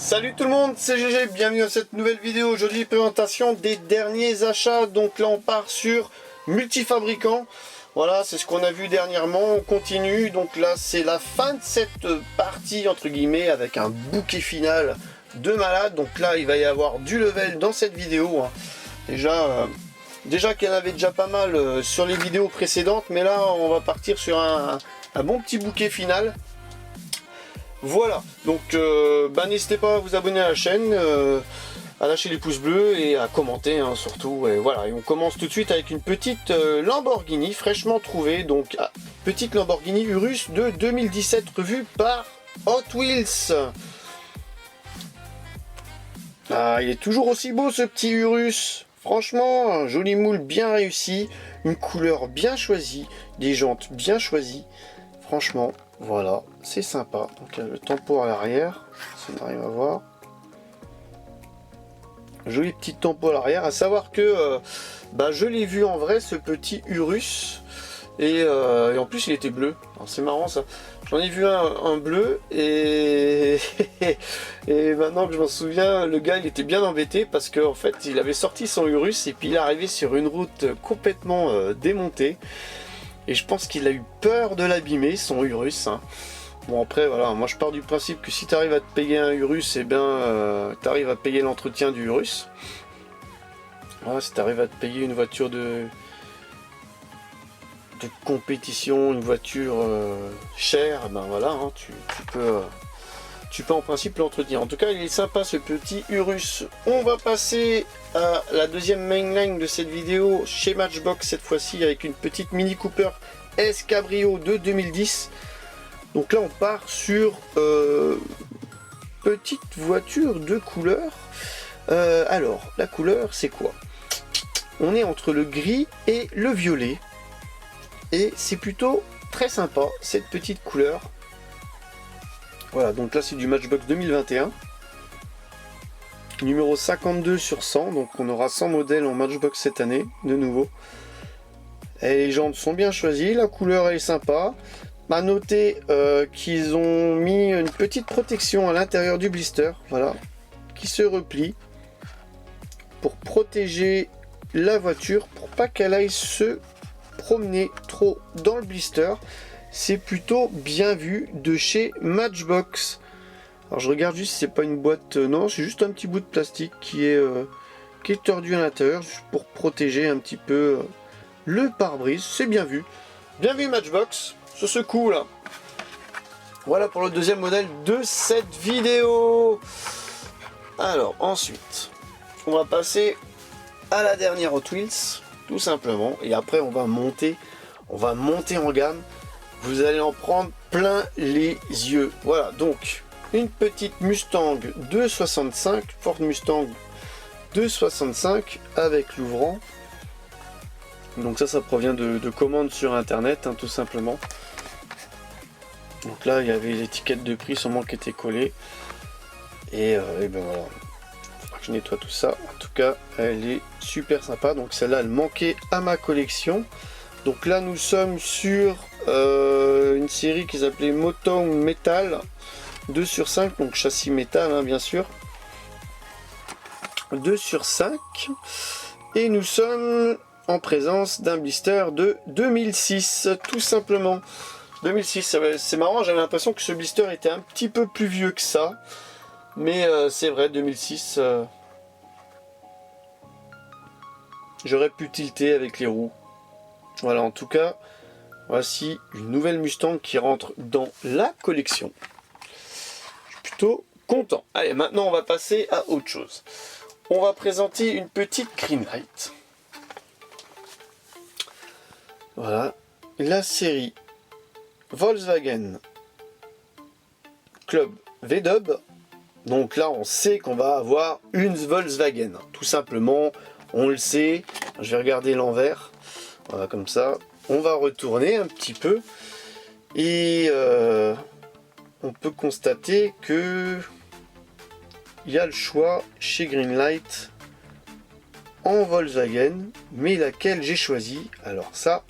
Salut tout le monde, c'est GG, bienvenue dans cette nouvelle vidéo. Aujourd'hui, présentation des derniers achats. Donc là, on part sur multifabricant. Voilà, c'est ce qu'on a vu dernièrement. On continue. Donc là, c'est la fin de cette partie, entre guillemets, avec un bouquet final de malade. Donc là, il va y avoir du level dans cette vidéo. Déjà qu'il y en avait déjà pas mal sur les vidéos précédentes. Mais là, on va partir sur un bon petit bouquet final. Voilà, donc n'hésitez pas à vous abonner à la chaîne, à lâcher les pouces bleus et à commenter surtout. Et voilà, et on commence tout de suite avec une petite Lamborghini fraîchement trouvée. Donc petite Lamborghini Urus de 2017 revue par Hot Wheels. Ah, il est toujours aussi beau ce petit Urus. Franchement, un joli moule bien réussi, une couleur bien choisie, des jantes bien choisies. Franchement, voilà, c'est sympa. Donc il y a le tempo à l'arrière, si on arrive à voir. Joli petit tempo à l'arrière. À savoir que je l'ai vu en vrai, ce petit Urus. Et en plus il était bleu. C'est marrant ça. J'en ai vu un bleu et et maintenant que je m'en souviens, le gars il était bien embêté parce qu'en fait il avait sorti son Urus et puis il est arrivé sur une route complètement démontée. Et je pense qu'il a eu peur de l'abîmer, son Urus. Bon après voilà, moi je pars du principe que si tu arrives à te payer un Urus, et bien tu arrives à payer l'entretien du Urus. Voilà, si tu arrives à te payer une voiture de compétition, une voiture chère, ben voilà, tu peux en principe l'entretenir. En tout cas, il est sympa ce petit Urus. On va passer à la deuxième mainline de cette vidéo chez Matchbox cette fois-ci avec une petite Mini Cooper S Cabrio de 2010. Donc là, on part sur petite voiture de couleur. Alors, la couleur, c'est quoi? On est entre le gris et le violet. Et c'est plutôt très sympa, cette petite couleur. Voilà, donc là c'est du Matchbox 2021. Numéro 52 sur 100, donc on aura 100 modèles en Matchbox cette année, de nouveau. Et les jantes sont bien choisies, la couleur est sympa. À noter qu'ils ont mis une petite protection à l'intérieur du blister, voilà, qui se replie pour protéger la voiture, pour pas qu'elle aille se promener trop dans le blister. C'est plutôt bien vu de chez Matchbox. Alors je regarde juste si c'est pas une boîte. Non, c'est juste un petit bout de plastique qui est tordu à l'intérieur, juste pour protéger un petit peu le pare-brise. C'est bien vu. Bien vu Matchbox, sur ce coup là. Voilà pour le deuxième modèle de cette vidéo. Alors ensuite, on va passer à la dernière Hot Wheels, tout simplement. Et après on va monter en gamme. Vous allez en prendre plein les yeux. Voilà, donc une petite Mustang 265, Ford Mustang 265 avec l'ouvrant. Donc ça provient de commandes sur internet, tout simplement. Donc là il y avait l'étiquette de prix sûrement qui était collée. Et ben voilà, faudra que je nettoie tout ça. En tout cas elle est super sympa. Donc celle-là elle manquait à ma collection. Donc là nous sommes sur une série qui s'appelait Motown Metal 2 sur 5, donc châssis métal bien sûr. 2 sur 5. Et nous sommes en présence d'un blister de 2006, tout simplement. 2006, c'est marrant, j'avais l'impression que ce blister était un petit peu plus vieux que ça. Mais c'est vrai, 2006, j'aurais pu tilter avec les roues. Voilà, en tout cas, voici une nouvelle Mustang qui rentre dans la collection. Je suis plutôt content. Allez, maintenant on va passer à autre chose. On va présenter une petite Greenlight. Voilà, la série Volkswagen Club V-Dub. Donc là, on sait qu'on va avoir une Volkswagen. Tout simplement, on le sait. Je vais regarder l'envers. Voilà, comme ça. On va retourner un petit peu. Et on peut constater que il y a le choix chez Greenlight en Volkswagen. Mais laquelle j'ai choisi? Alors ça...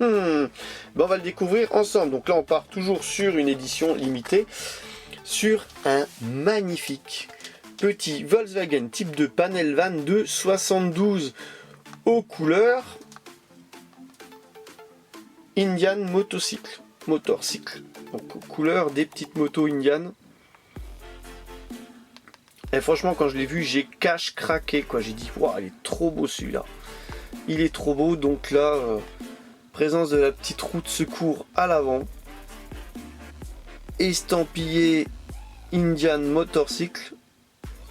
on va le découvrir ensemble. Donc là, on part toujours sur une édition limitée. sur un magnifique petit Volkswagen type de panel van de 72 aux couleurs Indian motocycle. Donc aux couleurs des petites motos Indian. Et franchement, quand je l'ai vu, j'ai cache craqué quoi. J'ai dit waouh, il est trop beau celui-là. Il est trop beau. Donc là, présence de la petite roue de secours à l'avant. Estampillé Indian Motorcycle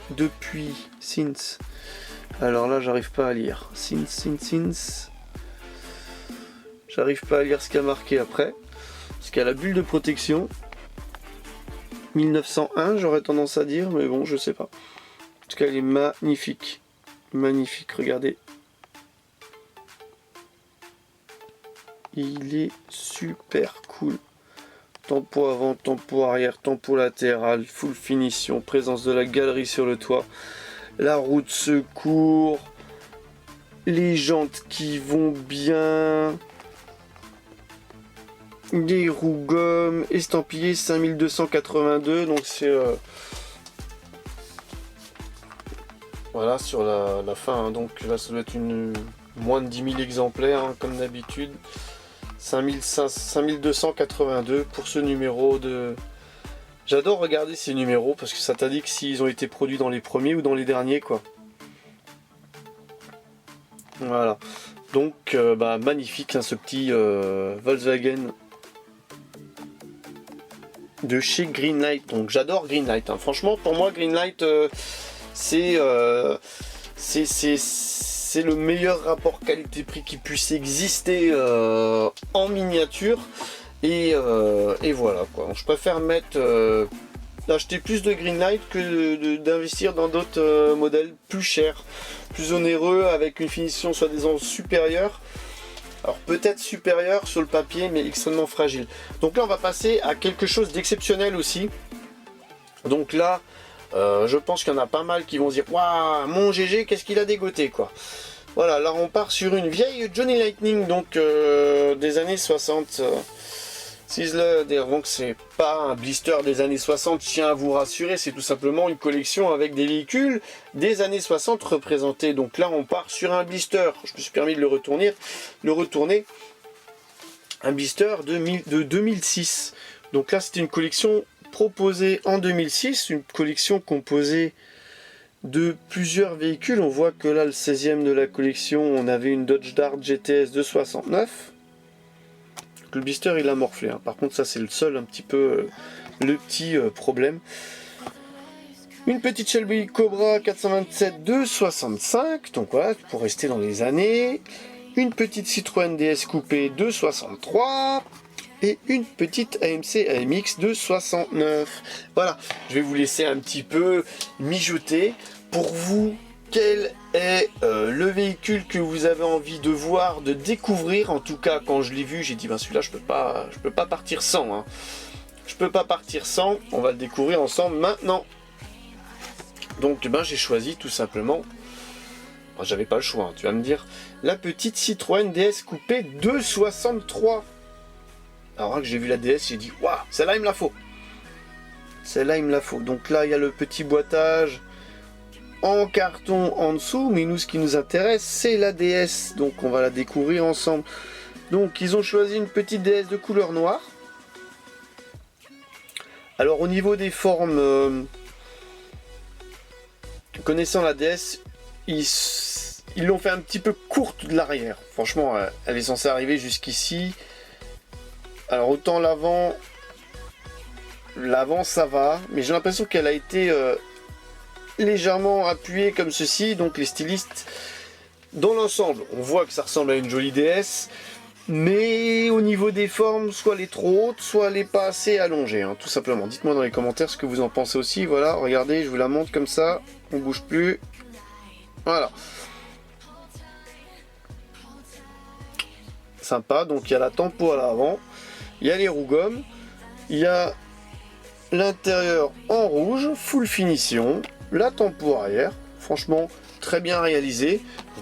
depuis since. Alors là, j'arrive pas à lire. Since. J'arrive pas à lire ce qu'il y a marqué après. Parce qu'il y a la bulle de protection. 1901, j'aurais tendance à dire, mais bon, je sais pas. En tout cas, elle est magnifique. Magnifique, regardez. Il est super cool. Tempo avant, tempo arrière, tempo latéral, full finition, présence de la galerie sur le toit, la roue de secours, les jantes qui vont bien, des roues gomme, estampillé 5282, donc c'est voilà sur la fin, hein. Donc là ça doit être moins de 10 000 exemplaires hein, comme d'habitude. 5282 pour ce numéro de... J'adore regarder ces numéros parce que ça t'indique s'ils ont été produits dans les premiers ou dans les derniers quoi. Voilà. Donc magnifique hein, ce petit Volkswagen de chez Greenlight. Donc j'adore Greenlight. Hein. Franchement pour moi Greenlight c'est le meilleur rapport qualité-prix qui puisse exister en miniature et voilà quoi. Je préfère acheter plus de Greenlight que d'investir dans d'autres modèles plus chers, plus onéreux, avec une finition soi-disant supérieure. Alors peut-être supérieure sur le papier mais extrêmement fragile. Donc là on va passer à quelque chose d'exceptionnel aussi. Donc là je pense qu'il y en a pas mal qui vont se dire waouh, mon GG, qu'est-ce qu'il a dégoté quoi. Voilà, là on part sur une vieille Johnny Lightning, donc des années 60. Donc c'est pas un blister des années 60, je tiens à vous rassurer, c'est tout simplement une collection avec des véhicules des années 60 représentés. Donc là on part sur un blister, je me suis permis de le retourner, un blister de 2006. Donc là c'était une collection proposée en 2006, une collection composée de plusieurs véhicules. On voit que là le 16e de la collection, on avait une Dodge Dart GTS de 69. Le blister il a morflé, hein. Par contre ça c'est le seul un petit peu le petit problème. Une petite Shelby Cobra 427 de 65, donc voilà, pour rester dans les années. Une petite Citroën DS coupé de 63 et une petite AMC AMX de 69. Voilà, je vais vous laisser un petit peu mijoter. Pour vous, quel est le véhicule que vous avez envie de voir, de découvrir? En tout cas, quand je l'ai vu, j'ai dit ben celui-là, je peux pas partir sans. Hein. Je peux pas partir sans. On va le découvrir ensemble maintenant. Donc, j'ai choisi tout simplement. Enfin, j'avais pas le choix, hein, tu vas me dire. La petite Citroën DS coupée de 63. Alors là que j'ai vu la DS, j'ai dit waouh, celle-là il me la faut. Celle-là il me la faut. Donc là, il y a le petit boîtage en carton en dessous, mais nous ce qui nous intéresse c'est la DS, donc on va la découvrir ensemble. Donc ils ont choisi une petite DS de couleur noire. Alors au niveau des formes, connaissant la DS, ils l'ont fait un petit peu courte de l'arrière. Franchement elle est censée arriver jusqu'ici. Alors autant l'avant ça va, mais j'ai l'impression qu'elle a été légèrement appuyé comme ceci, donc les stylistes dans l'ensemble on voit que ça ressemble à une jolie DS, mais au niveau des formes soit elle est trop haute, soit elle est pas assez allongée, hein, tout simplement. Dites-moi dans les commentaires ce que vous en pensez aussi. Voilà, regardez, je vous la montre comme ça, on bouge plus, voilà, sympa. Donc il y a la tempo à l'avant, il y a les roues gomme, il y a l'intérieur en rouge, full finition, la tempo arrière, franchement très bien réalisé.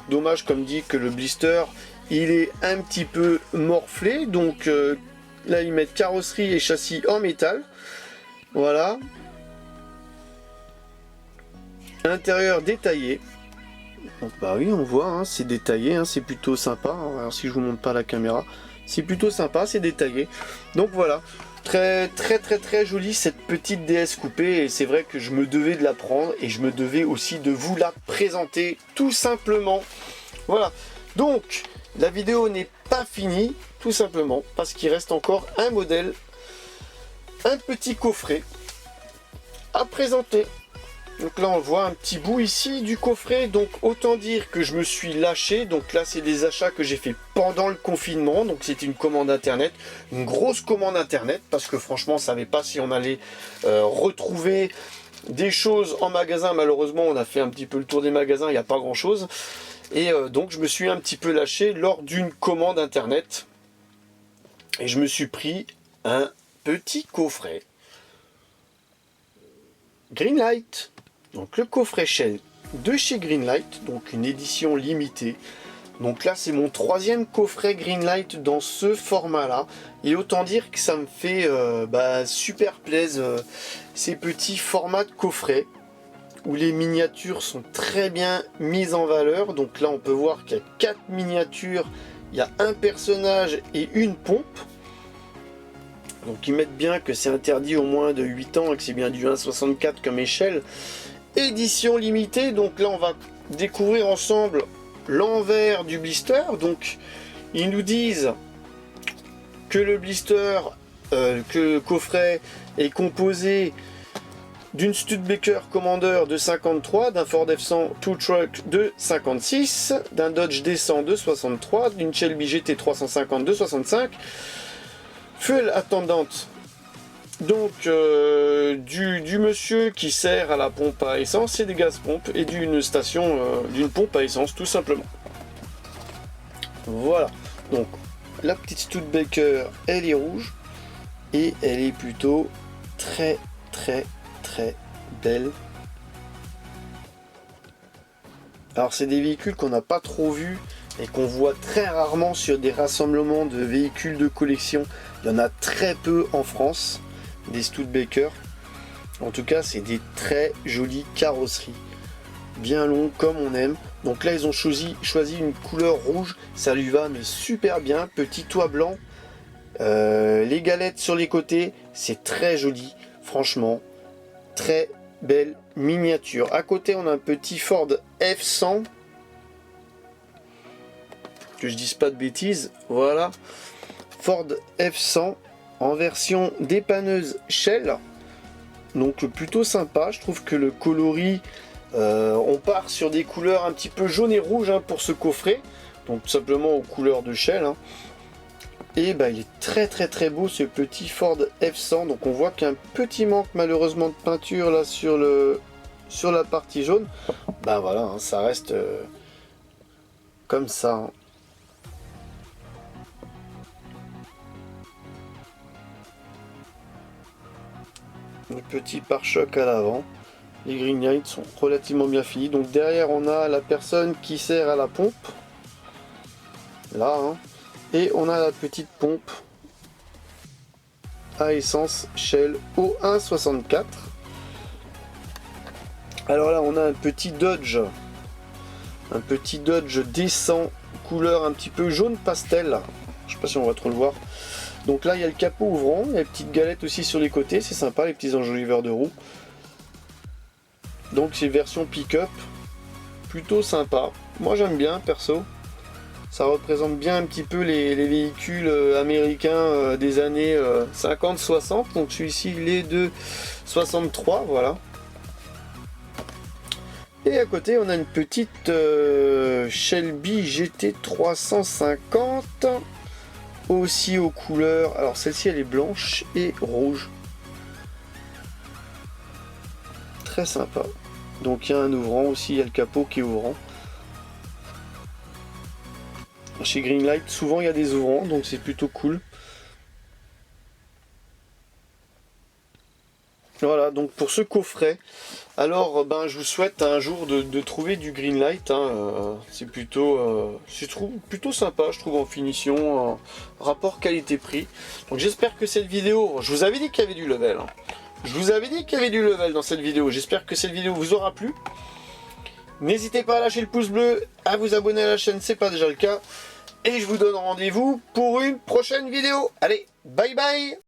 Dommage comme dit que le blister il est un petit peu morflé, donc là ils mettent carrosserie et châssis en métal. Voilà, Intérieur détaillé. Donc bah oui, on voit, hein, c'est détaillé, hein, c'est plutôt sympa. Alors si je vous montre pas la caméra, c'est plutôt sympa, c'est détaillé. Donc voilà, très jolie cette petite DS coupée. Et c'est vrai que je me devais de la prendre et je me devais aussi de vous la présenter tout simplement. Voilà, donc la vidéo n'est pas finie, tout simplement, parce qu'il reste encore un modèle, un petit coffret à présenter. Donc là on voit un petit bout ici du coffret, donc autant dire que je me suis lâché. Donc là c'est des achats que j'ai fait pendant le confinement, donc c'était une commande internet, une grosse commande internet, parce que franchement on ne savait pas si on allait retrouver des choses en magasin. Malheureusement on a fait un petit peu le tour des magasins, il n'y a pas grand chose, et donc je me suis un petit peu lâché lors d'une commande internet, et je me suis pris un petit coffret Greenlight. Donc le coffret Shell de chez Greenlight, donc une édition limitée. Donc là c'est mon 3e coffret Greenlight dans ce format là, et autant dire que ça me fait super plaisir ces petits formats de coffret où les miniatures sont très bien mises en valeur. Donc là on peut voir qu'il y a 4 miniatures, il y a un personnage et une pompe. Donc ils mettent bien que c'est interdit au moins de 8 ans et que c'est bien du 1,64 comme échelle. Édition limitée, donc là on va découvrir ensemble l'envers du blister. Donc ils nous disent que le blister, que le coffret est composé d'une Studebaker Commander de 53, d'un Ford F100 Tow Truck de 56, d'un Dodge D100 de 63, d'une Shelby GT 350 de 65, fuel attendante. Donc du monsieur qui sert à la pompe à essence et des gaz pompes, et d'une station, d'une pompe à essence tout simplement. Voilà, donc la petite Studebaker elle est rouge et elle est plutôt très belle. Alors c'est des véhicules qu'on n'a pas trop vus et qu'on voit très rarement sur des rassemblements de véhicules de collection. Il y en a très peu en France, des Studebaker. En tout cas c'est des très jolies carrosseries, bien longues comme on aime. Donc là ils ont choisi une couleur rouge, ça lui va mais super bien. Petit toit blanc, les galettes sur les côtés, c'est très joli, franchement très belle miniature. À côté on a un petit Ford F100, que je dise pas de bêtises, voilà, Ford F100 en version dépanneuse Shell, donc plutôt sympa. Je trouve que le coloris, on part sur des couleurs un petit peu jaune et rouge hein, pour ce coffret, donc tout simplement aux couleurs de Shell hein. Et bah, il est très beau ce petit Ford F100. Donc on voit qu'il y a un petit manque malheureusement de peinture là sur la partie jaune. Bah voilà, hein, ça reste comme ça hein. Le petit pare-choc à l'avant. Les Greenlight sont relativement bien finis. Donc derrière on a la personne qui sert à la pompe. Là hein. Et on a la petite pompe à essence Shell au 1,64. Alors là on a un petit Dodge D100 couleur un petit peu jaune pastel. Je sais pas si on va trop le voir. Donc là il y a le capot ouvrant, il y a les petites galettes aussi sur les côtés, c'est sympa, les petits enjoliveurs de roues. Donc c'est version pick-up, plutôt sympa. Moi j'aime bien perso. Ça représente bien un petit peu les véhicules américains des années 50-60. Donc celui-ci il est de 63, voilà. Et à côté on a une petite Shelby GT 350. Aussi aux couleurs, alors celle-ci elle est blanche et rouge. Très sympa. Donc il y a un ouvrant aussi, il y a le capot qui est ouvrant. Chez Greenlight, souvent il y a des ouvrants, donc c'est plutôt cool. Voilà, donc pour ce coffret, alors je vous souhaite un jour de trouver du Greenlight. Hein, c'est plutôt sympa, je trouve, en finition, rapport qualité-prix. Donc j'espère que cette vidéo, je vous avais dit qu'il y avait du level. Hein. Je vous avais dit qu'il y avait du level dans cette vidéo. J'espère que cette vidéo vous aura plu. N'hésitez pas à lâcher le pouce bleu, à vous abonner à la chaîne, c'est pas déjà le cas. Et je vous donne rendez-vous pour une prochaine vidéo. Allez, bye bye!